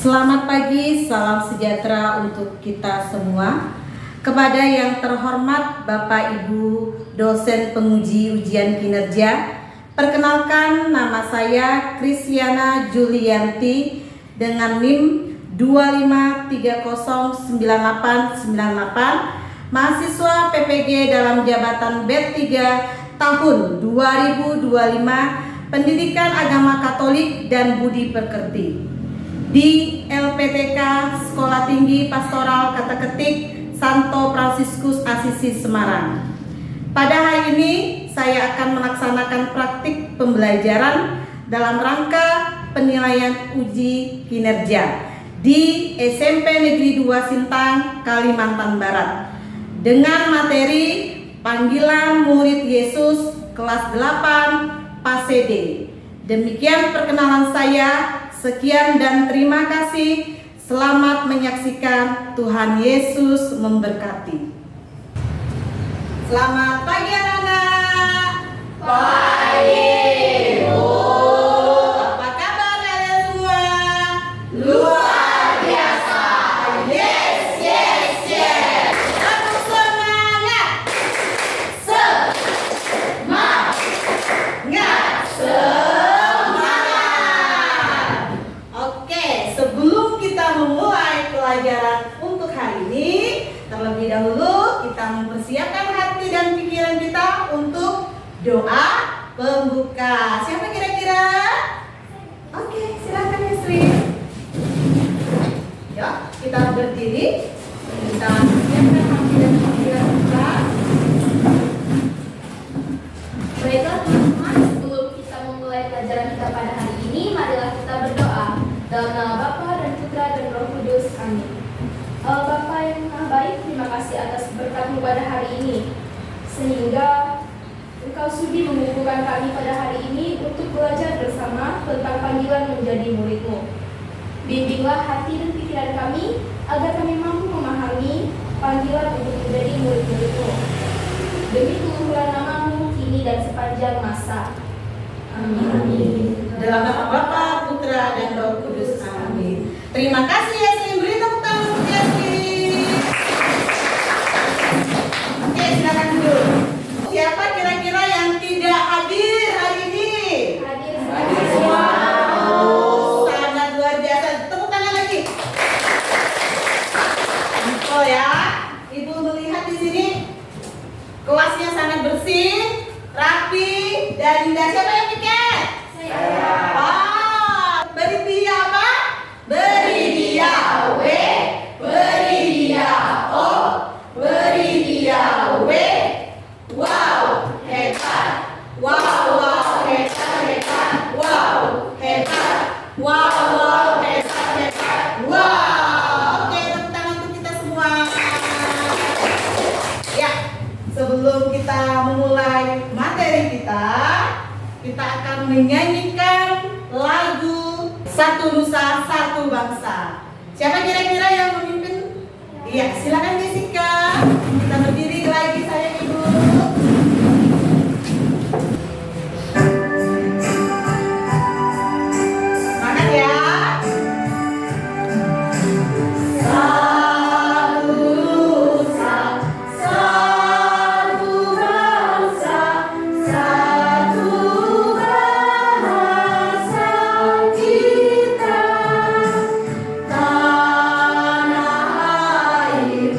Selamat pagi, salam sejahtera untuk kita semua. Kepada yang terhormat Bapak Ibu dosen penguji ujian kinerja, perkenalkan nama saya Kristiana Julianti dengan NIM 25309898, mahasiswa PPG dalam jabatan B3 tahun 2025, Pendidikan Agama Katolik dan Budi Pekerti di LPTK Sekolah Tinggi Pastoral Kata Ketik Santo Fransiskus Asisi Semarang. Pada hari ini saya akan melaksanakan praktik pembelajaran dalam rangka penilaian uji kinerja di SMP Negeri 2 Sintang, Kalimantan Barat dengan materi panggilan murid Yesus kelas 8 PASE D. Demikian perkenalan saya. Sekian dan terima kasih. Selamat menyaksikan. Tuhan Yesus memberkati. Selamat pagi anak-anak. Pagi, Bu. Apa kabar kalian semua? Luar biasa. Yes, yes, yes. Harus semangat. Semangat. Sebelum kita memulai pelajaran untuk hari ini, terlebih dahulu kita mempersiapkan hati dan pikiran kita untuk doa pembuka. Siapa kira-kira? Oke, silakan Yusri. Ya, kita berdiri. Kita siapkan hati dan pikiran kita. Baiklah teman-teman, sebelum kita memulai pelajaran kita pada hari ini, marilah kita berdoa. Dalam nama Bapa dan Putra dan Roh Kudus, amin. Bapa yang Maha Baik, terima kasih atas berkat-Mu pada hari ini, sehingga Engkau sudi mengumpulkan kami pada hari ini untuk belajar bersama tentang panggilan menjadi murid-Mu. Bimbinglah hati dan pikiran kami, agar kami mampu memahami panggilan untuk menjadi murid-murid-Mu. Demi keluhuran nama-Mu, kini dan sepanjang masa. Amin. Dalam nama Bapa, Putra, dan Roh Kudus. Amin. Terima kasih Yasmin. Beri tepuk tangan untuk Yasmin. Oke, silakan dulu. Siapa kira-kira yang tidak hadir hari ini? Hadir Wow, sangat luar biasa. Tepuk tangan lagi. Oh ya, Ibu melihat di sini kelasnya sangat bersih, rapi, dan indah. Siapa yang piket? Beri dia apa? Beri dia W, beri dia O, beri dia W. Wow, hebat. Wow, wow, hebat, hebat. Wow, hebat. Wow, wow, hebat, hebat. Wow. Oke, tepuk tangan untuk kita semua. Ya, sebelum kita memulai materi kita akan menyanyikan lagu Satu Nusa Satu Bangsa. Siapa kira-kira yang memimpin? Iya, silakan Jessica. Kita berdiri lagi sayang Ibu. Semangat ya. Satu Nusa, satu bangsa, satu bahasa kita, tanah air.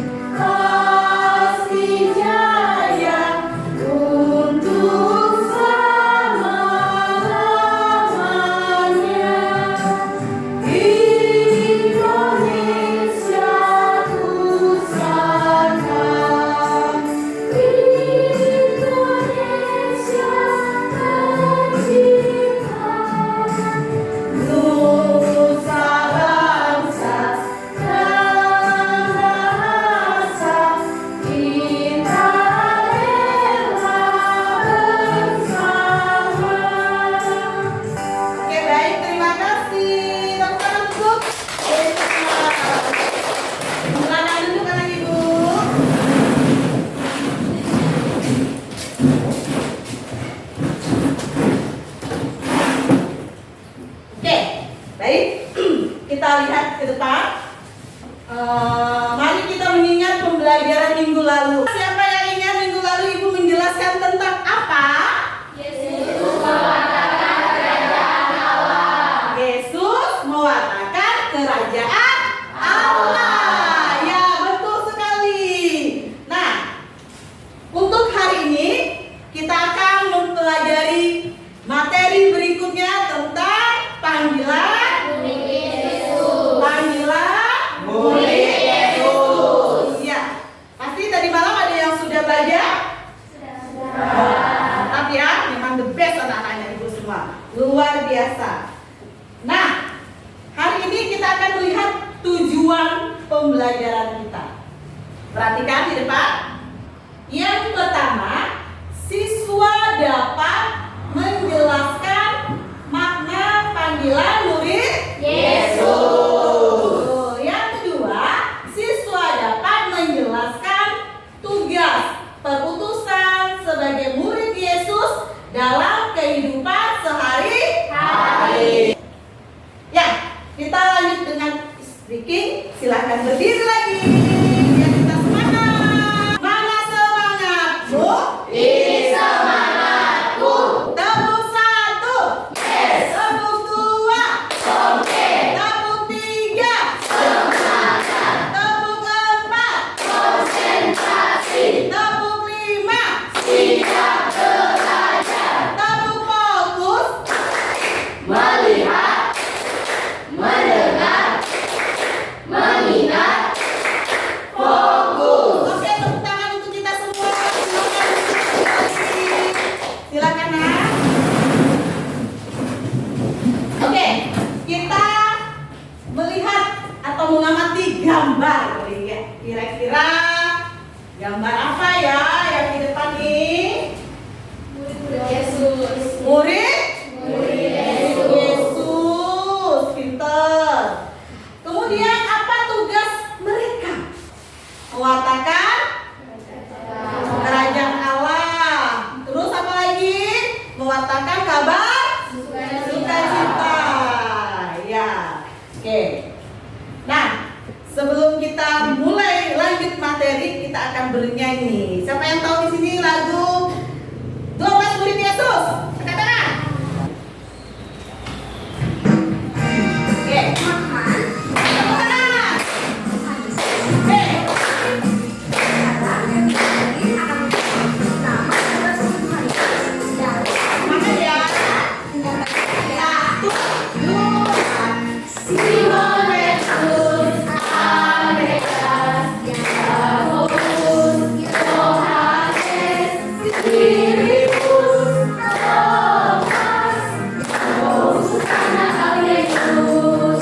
lihat ke depan. Mari kita mengingat pembelajaran minggu lalu. Siapa yang ingat minggu lalu Ibu menjelaskan tentang apa? Yesus mewartakan kerajaan Allah. Yesus mewartakan kerajaan Allah. Ya, betul sekali. Nah, untuk hari ini kita akan mempelajari materi berikutnya tentang panggilan murid Yesus. Ya, pasti tadi malam ada yang sudah belajar. Mantap ya, memang the best anak-anaknya Ibu semua. Luar biasa. Nah, hari ini kita akan melihat tujuan pembelajaran kita. Perhatikan di depan. Yang pertama, siswa dapat menjelaskan makna panggilan murid Yesus. Yang kedua, siswa dapat menjelaskan tugas perutusan sebagai murid Yesus dalam kehidupan sehari-hari. Ya, kita lanjut dengan speaking. Silakan berdiri lagi. Biar kita semangat. Mana semangatmu? Ini semangatku. Tepuk satu. Yes. Tepuk dua. Oke. Tepuk tiga. Semangat. Tepuk empat. Konsentrasi. Tepuk lima. Siap belajar. Tepuk fokus. Melihat. Mendengar. Mengingat. Fokus. Oke, tepuk tangan untuk kita semua. Silakan Nak. Oke, kita melihat atau mengamati gambar. Kira-kira gambar apa ya yang di depan nih? Murid Yesus. Murid Yesus. Yesus, pinter. Kemudian apa tugas mereka? Mewartakan kerajaan Allah. Terus apa lagi? Mewartakan kabar sukacita. Ya, oke. Nah, sebelum kita mulai lanjut materi, kita akan bernyanyi. Siapa yang tahu di sini lagu 12 Murid Yesus? Angkat tangan. Oke. Tepuk tangan. Oke. Semangat ya. Satu, dua. Simon Petrus, Andreas, Yakobus, Yohanes, Filipus, Thomas, Yakobus anak Alfeus,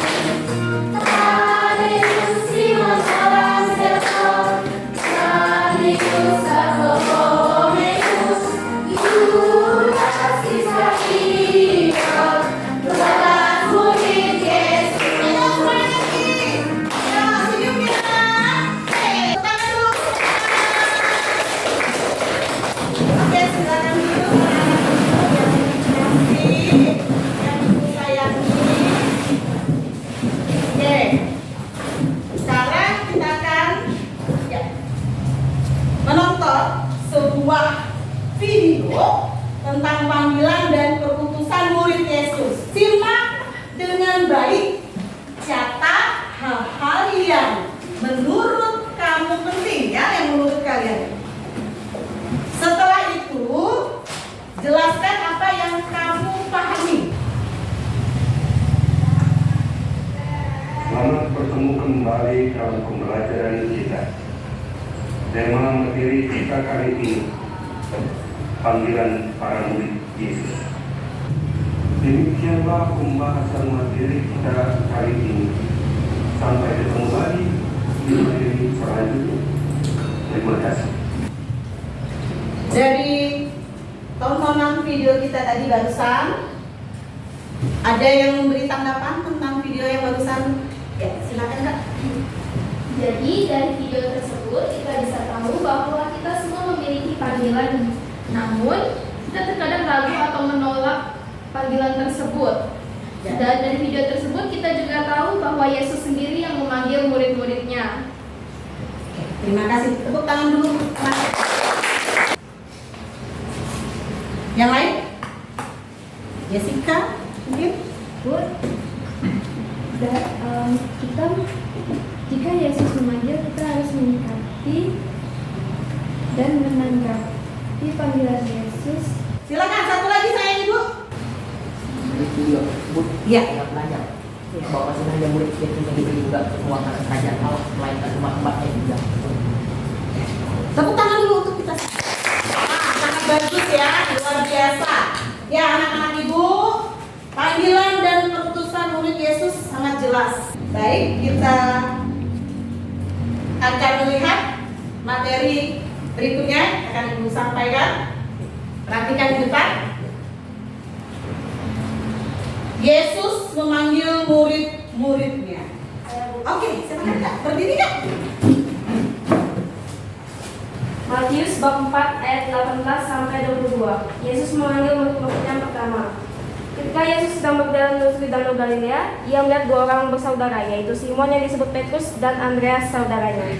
Tadeus, Simon orang Zealot, Tadeus, Bartholomeus, Yudas Iskariot, 12 murid Yesus. Ayo semuanya lagi. Ya, senyum ya. Tepuk tangan dulu. Oke, silakan duduk. Yang ibu sayangi. Oke. Sekarang kita akan ya, menonton sebuah video tentang panggilan dan perutusan murid Yesus. Simak dengan baik. Catat hal-hal yang menurut kamu penting ya, yang menurut kalian. Setelah itu, jelaskan apa yang kamu pahami. Selamat bertemu kembali dalam pembelajaran kita. Tema materi kita kali ini, panggilan para murid Yesus. Demikianlah pembahasan materi kita kali ini. Sampai ketemu lagi di materi selanjutnya. Terima kasih. Dari tontonan video kita tadi barusan, ada yang memberi tanggapan tentang video yang barusan? Ya, silakan Kak. Jadi dari video tersebut kita bisa tahu bahwa kita semua memiliki panggilan, namun kita terkadang ragu atau menolak panggilan tersebut. Dan dari video tersebut kita juga tahu bahwa Yesus sendiri yang memanggil murid-muridnya. Oke, terima kasih. Tepuk tangan dulu. Yang lain? Jessica, mungkin? Bud, kita jika Yesus memanggil, kita harus menyikapi dan menanggapi panggilan Yesus. Silakan satu lagi sayang Ibu. Video, Bu, Iya. yang belajar bahwa sebenarnya murid itu yang diberi juga kekuatan kerajaan Allah melainkan umat-umatnya juga. Tepuk tangan dulu untuk kita. Sangat bagus ya, luar biasa. Ya anak-anak Ibu, panggilan dan keputusan murid Yesus sangat jelas. Baik, kita akan melihat materi berikutnya akan Ibu sampaikan. Perhatikan di depan. Yesus memanggil murid-muridnya. Oke, silakan Kak, berdiri Kak. Matius bab 4 ayat 18 sampai 22. Yesus memanggil murid-murid yang pertama. Ketika Yesus sedang berjalan menuju Danau Galilea, ia melihat dua orang bersaudara, yaitu Simon yang disebut Petrus dan Andreas saudaranya.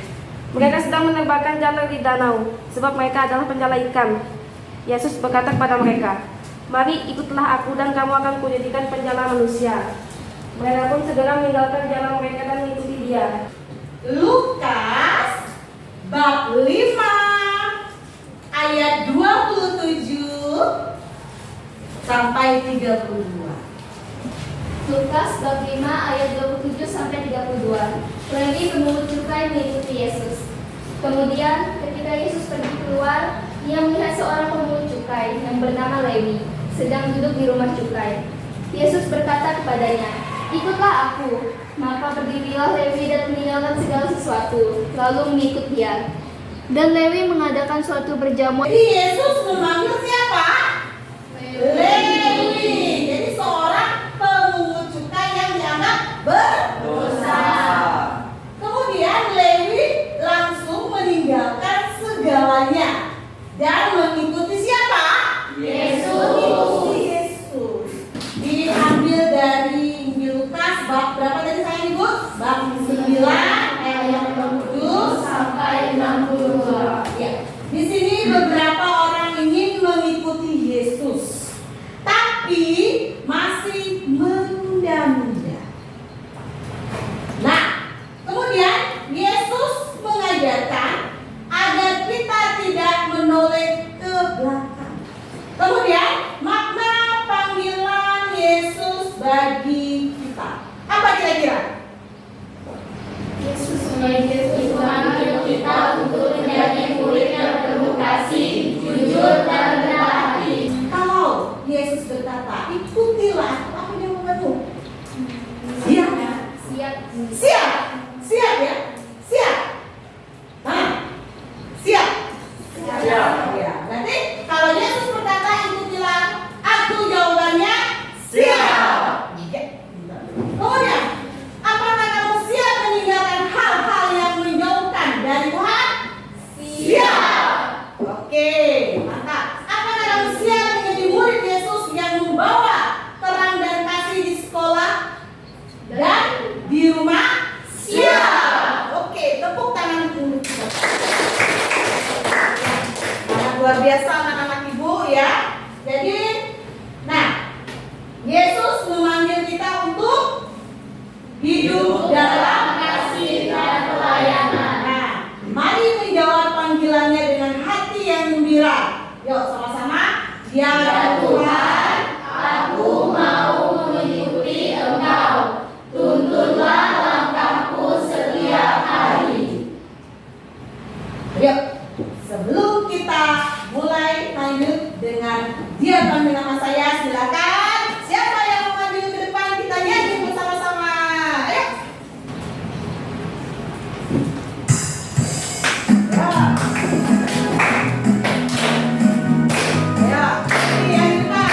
Mereka sedang menerbangkan jala di danau, sebab mereka adalah penjala ikan. Yesus berkata kepada mereka, "Mari ikutlah aku dan kamu akan kujadikan penjala manusia." Mereka pun segera meninggalkan jalan mereka dan mengikuti dia. Lukas bab 5 ayat 27 sampai 32. Lukas bab 5 ayat 27 sampai 32. Lewi pemungut cukai mengikuti Yesus. Kemudian ketika Yesus pergi keluar, ia melihat seorang pemungut cukai yang bernama Lewi sedang duduk di rumah cukai. Yesus berkata kepadanya, "Ikutlah aku." Maka berdirilah Lewi dan meninggalkan segala sesuatu, lalu mengikut dia. Dan Lewi mengadakan suatu perjamuan. Jadi Yesus memanggil siapa? Lewi. Jadi seorang pemungut cukai yang dianggap berdosa. Kemudian Lewi langsung meninggalkan segalanya dan mengikuti siapa? Yesus. Mengikuti Yesus. Diambil dari Injil Lukas bab berapa tadi saya Ibu? Bab 9 ayat 47 sampai 62. Ya. Di sini beberapa orang ingin mengikuti Yesus, tapi masih menunda-nunda. Nah, kemudian Yesus mengajarkan agar kita tidak menoleh ke belakang. Kemudian makna panggilan Yesus bagi kita apa kira-kira? Yesus memanggil kita untuk menjadi murid yang penuh kasih, jujur dan rendah hati. Kalau Yesus berkata, ikutilah, apa yang membantu? Siap? Siap. Siap? Siap ya? Siap? Nah, siap? Siap. Ya, berarti kalau Yesus berkata, ikutilah, aku jawabannya siap. Ya. Kemudian, apakah kamu siap meninggalkan hal-hal yang menjauhkan dari Tuhan? Siap. Oke, mantap. Apakah kamu siap menjadi murid Yesus yang membawa terang dan kasih di sekolah dan di rumah? Siap. Oke, tepuk tangan untuk kita. Sangat luar biasa anak-anak Ibu ya. Jadi, nah, Yesus memanggil kita untuk hidup dalam kasih dan pelayanan. Nah, mari menjawab panggilannya dengan hati yang gembira. Yuk sama-sama. Ya Tuhan, aku mau mengikuti Engkau. Tuntunlah langkahku setiap hari. Yuk, sebelum kita mulai lanjut dengan dia panggil nama saya, silakan. Siapa yang mau maju ke depan, kita nyanyi bersama-sama. Ayo. Ya. Ya, ini yang depan.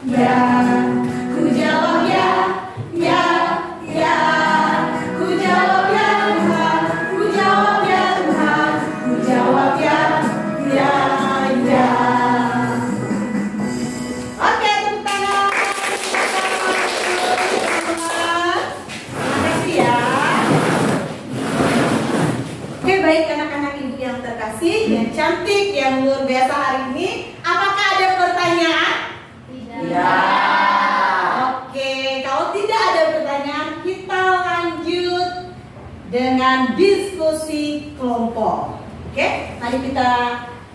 ya. Ku jawab ya, ya, ya. Ku jawab ya Tuhan, ku jawab ya Tuhan, ku jawab ya, ya, ya. Oke, tepuk tangan. Terima kasih ya. Oke, baik anak-anak ibu yang terkasih, yang cantik, yang luar biasa hari ini. Apakah ada pertanyaan? Oke, kalau tidak ada pertanyaan, kita lanjut dengan diskusi kelompok. Oke, mari kita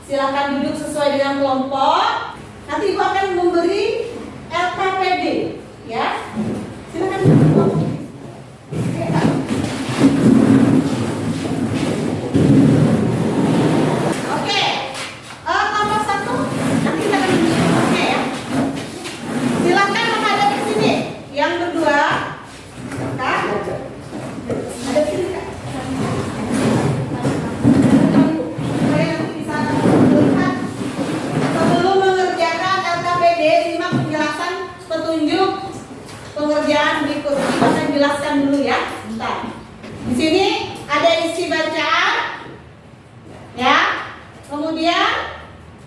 silakan duduk sesuai dengan kelompok. Nanti ibu akan memberi LKPD, ya. Silakan duduk. Oke, Oke, nomor 1 nanti kita akan oke ya. Silakan menghadap ke sini. Yang kedua, Kak. Ada sini Kak. Supaya nanti bisa melihat sebelum mengerjakan LKPD, simak penjelasan petunjuk pengerjaan berikut. Kita akan jelaskan dulu ya. Bentar. Di sini ada isi bacaan, ya. Kemudian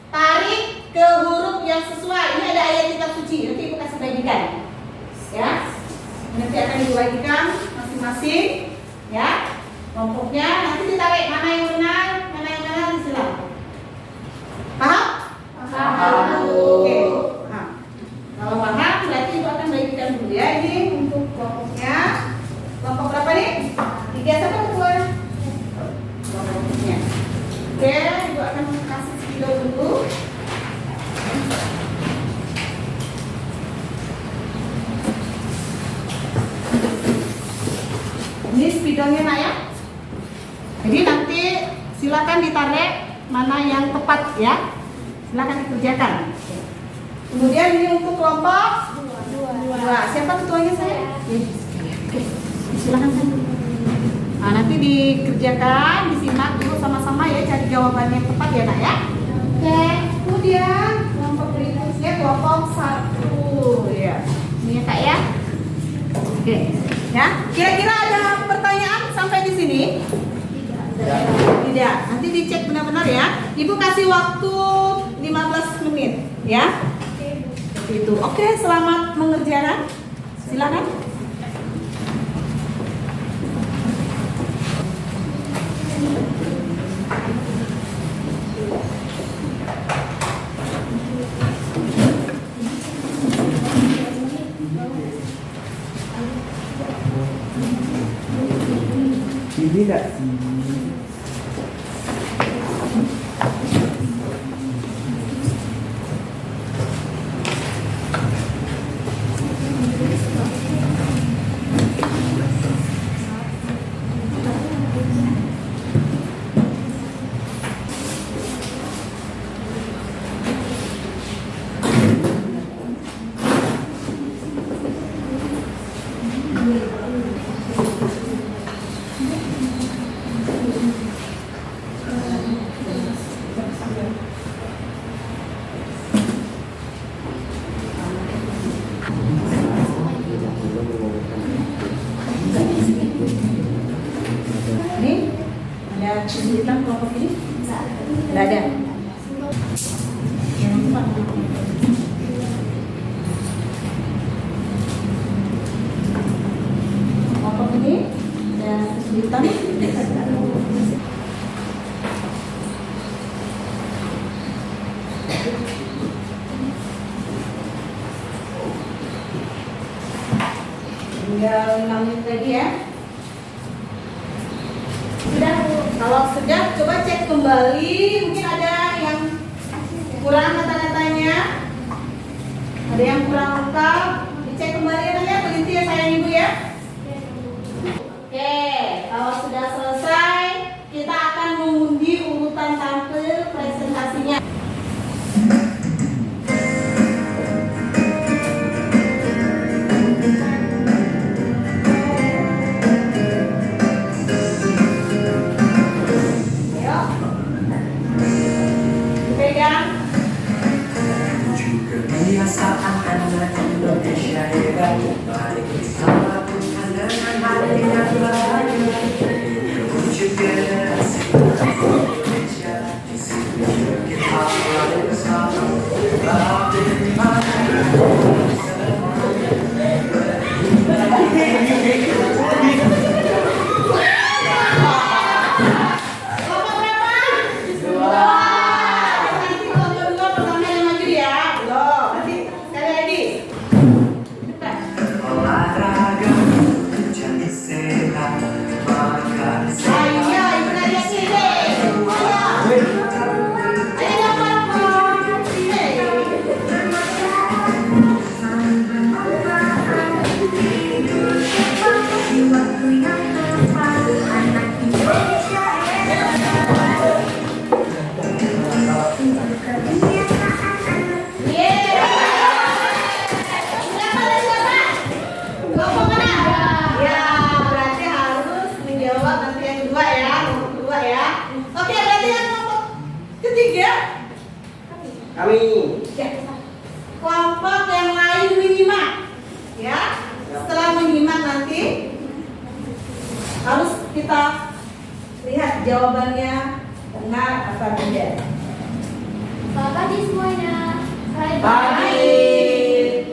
tarik ke huruf yang sesuai. Ini ada ayat kitab suci. Nanti ibu kasih bagikan, ya. Nanti akan dibagikan masing-masing, ya. Kelompoknya nanti ditarik mana yang benar, mana yang benar disilang. Paham? Paham. Oke. Paham. Kalau paham, berarti ibu akan bagikan dulu ya. Ini untuk kelompoknya. Kelompok berapa nih? 3 sampai 2. Kelompoknya. Oke, ibu akan kasih video dulu. Ini spidolnya nak ya. Jadi nanti silakan ditarik mana yang tepat ya. Silakan dikerjakan. Kemudian ini untuk kelompok 2. Siapa ketuanya saya? Oke, silakan saya. Nah, nanti dikerjakan, disimak dulu sama-sama ya, cari jawaban yang tepat ya nak ya. Oke, kemudian kelompok berikutnya kelompok 1 ya. Ini ya kak ya. Oke, ya. Kira-kira ada pertanyaan sampai di sini? Tidak. Nanti dicek benar-benar ya. Ibu kasih waktu 15 menit ya. Seperti itu. Oke, selamat mengerjakan. Silakan. Ini enggak sih? Kesulitan kelompok ini? Tidak ada. Kelompok ini ada kesulitan? Tinggal 5 menit lagi ya. Sudah, kalau sudah coba cek kembali, mungkin ada yang kurang kata-katanya, ada yang kurang lengkap, dicek kembali ya, berhenti ya sayang ibu ya. Oke, kalau sudah selesai, kita akan mengundi urutan tampil presentasinya. Juga biasa anak Indonesia hebat. Mari bersama anak-anak dengan bahagia menuju generasi Indonesia. Di sini kita selalu bersama. Olahraga jadi sehat, makan berarti harus menjawab nanti yang kedua ya, nomor kedua ya. Oke, berarti yang nomor ketiga. Kami. Ya. Kelompok yang lain menyimak, ya. Setelah menyimak nanti harus kita lihat jawabannya benar apa tidak. Selamat pagi semuanya. Pagi.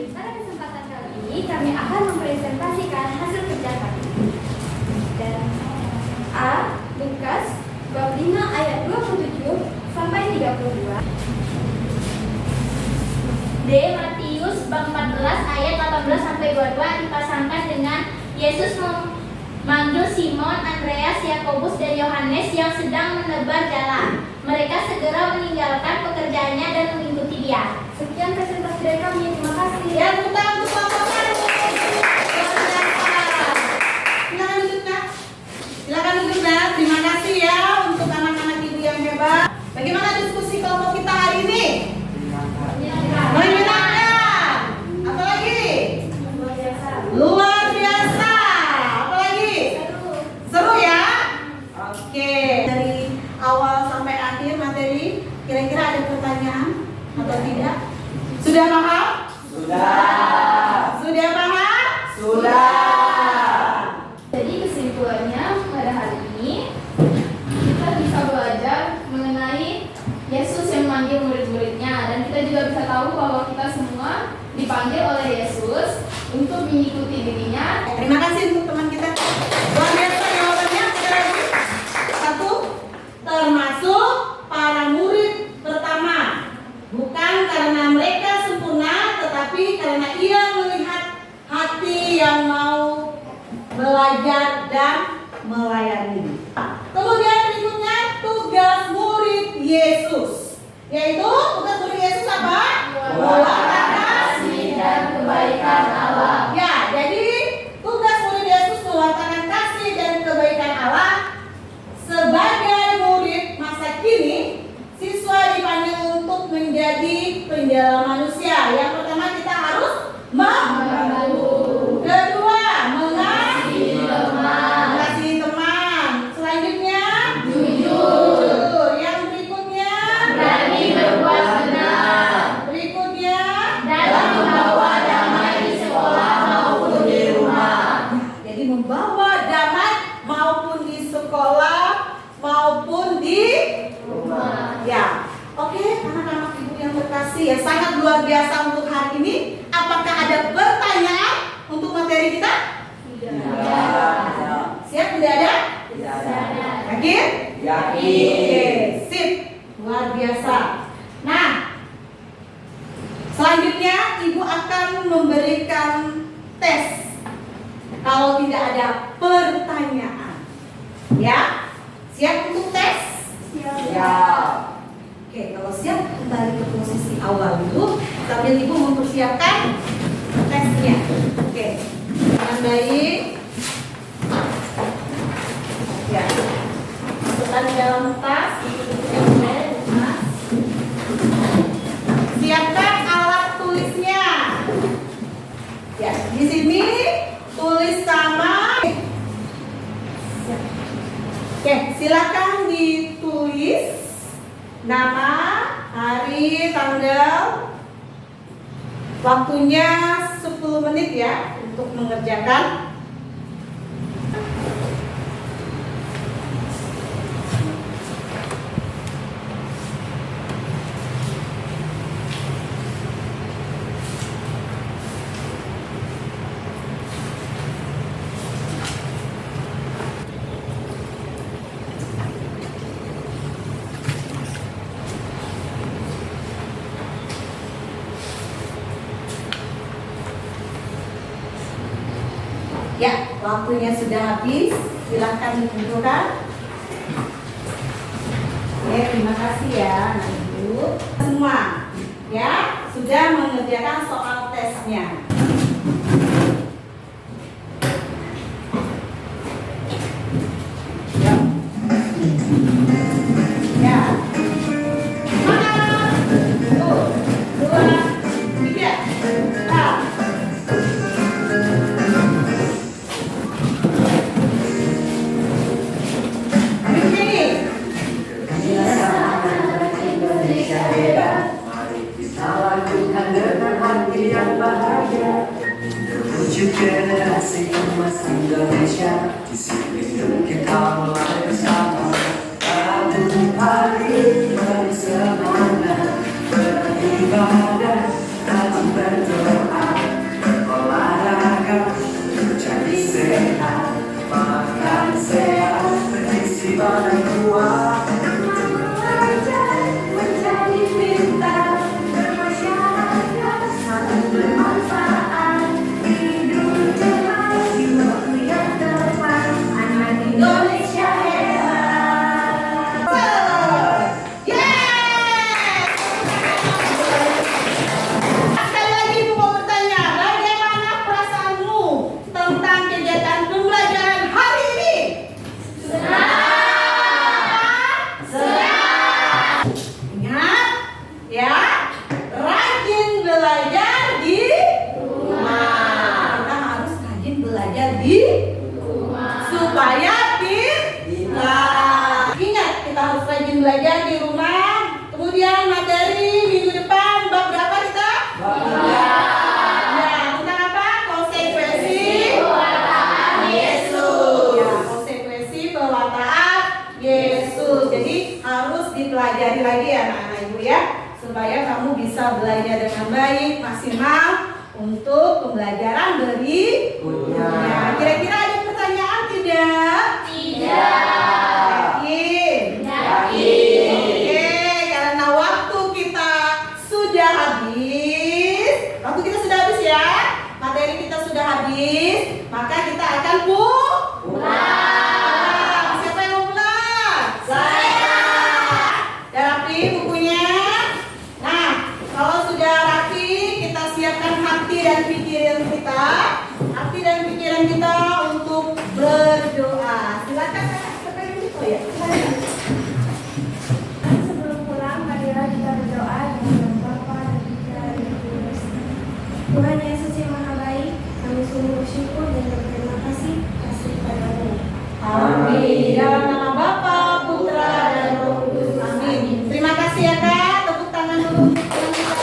Pada kesempatan kali ini kami akan mempresentasikan hasil kerja kami. Dan A. Lukas bab 5 ayat 27 sampai 32. D. Matius bab 14 ayat 18 sampai 22 dipasangkan dengan Yesus memanggil Simon, Andreas, Yakobus, dan Yohanes yang sedang menebar jalan. Mereka segera meninggalkan pekerjaannya dan mengikuti dia. Sekian presentasi dari kami. Terima kasih. Ya, kita untuk kelompoknya. Silakan duduk, Kak. Silakan duduk, Kak. Terima kasih ya untuk anak-anak ibu yang hebat. Bagaimana diskusi kelompok kita hari ini? Menyenangkan. Apa lagi? Luar biasa. Apa lagi? Seru ya? Oke. Dari awal sampai akhir materi, kira-kira ada pertanyaan atau tidak? Sudah paham? Sudah paham? Jadi kesimpulannya pada hari ini kita bisa belajar mengenai Yesus yang memanggil murid-muridnya, dan kita juga bisa tahu bahwa kita semua dipanggil oleh Yesus untuk mengikuti dirinya. Terima kasih untuk teman kita. Luar biasa jawabannya. Sekali lagi. Satu, termasuk para murid pertama. Bukan karena mereka sempurna, tetapi karena ia melihat hati yang mau belajar dan melayani. Kemudian berikutnya tugas murid Yesus, yaitu tugas murid Yesus apa? Mewartakan kasih dan kebaikan Allah. Ya, jadi tugas murid Yesus mewartakan kasih dan kebaikan Allah. Sebagai murid masa kini, siswa dipanggil untuk menjadi penjala manusia. Yang pertama kita harus membantu. Kedua, mengasihi teman. Selanjutnya, jujur. Yang berikutnya, berani berbuat benar. Berikutnya, dalam membawa damai di sekolah maupun di rumah. Jadi membawa damai maupun di sekolah maupun di rumah. Ya. Oke, anak-anak ibu yang terkasih, ya sangat luar biasa untuk hari ini. Apakah ada pertanyaan untuk materi kita? Tidak. Siap? Tidak ada? Yakin? Oke, sip. Luar biasa. Nah, selanjutnya ibu akan memberikan tes. Kalau tidak ada pertanyaan, ya, siap untuk tes? Siap. Oke, kalau siap kembali ke posisi awal dulu sambil ibu mempersiapkan tesnya. Oke, dengan baik. Ya, masukkan di dalam tas. Siapkan alat tulisnya. Ya, di sini tulis sama. Oke, silakan ditulis nama, hari, tanggal, Waktunya 10 menit ya untuk mengerjakan. Ya, waktunya sudah habis. Silahkan dikumpulkan. Oke, terima kasih ya, anak ibu. Semua, ya, sudah mengerjakan soal tesnya. Ya. Ya. Semangat. 1, 2, 3. Nah. Indonesia hebat, mari kita lakukan dengan hati yang bahagia. Terwujud generasi emas Indonesia, disiplin kita mulai bersama. Rabu pagi bersemangat, beribadah, rajin berdoa, olahraga, jadi sehat, makan sehat, berisi badan kuat. Indonesia hebat. Sekali lagi Ibu mau bertanya, bagaimana perasaanmu tentang kegiatan pembelajaran hari ini? Senang. Ingat ya, rajin belajar di rumah. Kita harus rajin belajar di supaya pintar. Ingat, kita harus rajin belajar di rumah. Kemudian materi minggu depan bab berapa kita? Bab 3. Ya, tentang apa? Konsekuensi pewartaan Yesus. Ya, konsekuensi pewartaan Yesus. Jadi harus dipelajari lagi ya anak-anak ibu ya, supaya kamu bisa belajar dengan baik, maksimal untuk pembelajaran berikutnya. Kira-kira ada pertanyaan tidak? Yakin? Oke, karena waktu kita sudah habis. Waktu kita sudah habis ya. Materi kita sudah habis. Maka kita akan pulang. Siapa yang mau pulang? Saya. Sudah rapi bukunya? Nah, kalau sudah rapi, kita siapkan hati dan pikiran kita. Hati dan pikiran kita untuk berdoa. Silakan kakak itu ya. Sebelum pulang, marilah kita berdoa dengan Bapa dan Putra dan Roh Kudus. Tuhan Yesus yang Maha Baik, kami sungguh bersyukur dan berterima kasih padamu. Amin. Dalam nama Bapa, Putra dan Roh Kudus. Amin. Terima kasih ya Kak. Tepuk tangan dulu untuk Tuhan kita.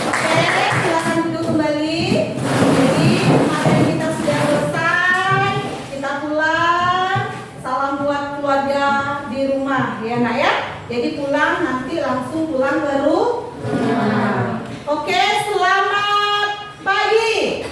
Oke, silakan duduk kembali. Jadi materi kita sudah selesai. Kita pulang. Salam buat keluarga di rumah ya nak ya. Jadi pulang nanti langsung pulang ke rumah. Oke, selamat pagi.